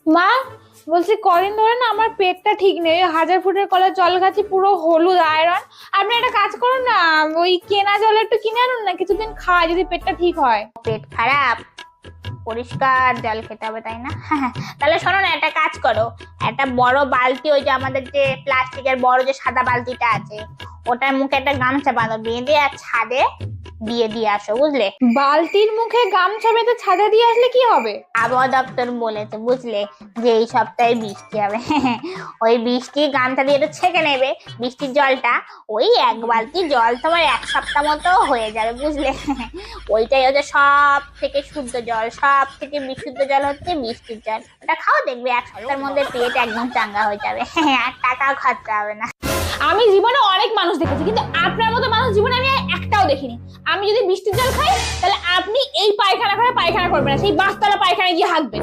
মা, বলছি কদিন ধরে না আমার পেটটা ঠিক নেই। 1000 ফুটের কলে জল খাচ্ছি, পুরো হলুদ আয়রন। আপনি একটা কাজ করুন না, ওই কেনা জল একটু কিনে আনুন না, কিছুদিন খাই যদি পেটটা ঠিক হয়। পেট খারাপ, পরিষ্কার জল খেতে হবে তাই না? তাহলে শোনো না, একটা কাজ করো, একটা বড় বালতি, ওই যে আমাদের যে প্লাস্টিকের বড় যে সাদা বালতিটা আছে, ওটার মুখে একটা গামছা বাঁধো, বেঁধে আর ছাদে দিয়ে আসো, বুঝলে? বালতির মুখে গামছা বেঁধে ছাদে দিয়ে আসলে কি হবে? আবহাওয়া দপ্তর বলেছে, বুঝলে, যে এই সপ্তাহে বৃষ্টি হবে। ওই বৃষ্টি গামছা দিয়ে একটু ছেঁকে নেবে বৃষ্টির জলটা, ওই এক বালতি জল তোমার এক সপ্তাহ মতো হয়ে যাবে, বুঝলে? ওইটাই হচ্ছে সব থেকে শুদ্ধ জল, সব থেকে বিশুদ্ধ জল হচ্ছে বৃষ্টির জল। ওটা খাও, দেখবে এক সপ্তাহের মধ্যে পেট একদম চাঙ্গা হয়ে যাবে। আর টাকা খরচা হবে না। আমি জীবনে অনেক মানুষ দেখেছি, কিন্তু আপনার মতো মানুষ জীবনে আমি একটাও দেখিনি। আমি যদি বৃষ্টির জল খাই, তাহলে আপনি এই পায়খানা করে পায়খানা করবেন না, সেই বাসতলা পায়খানায় গিয়ে হাঁকবেন।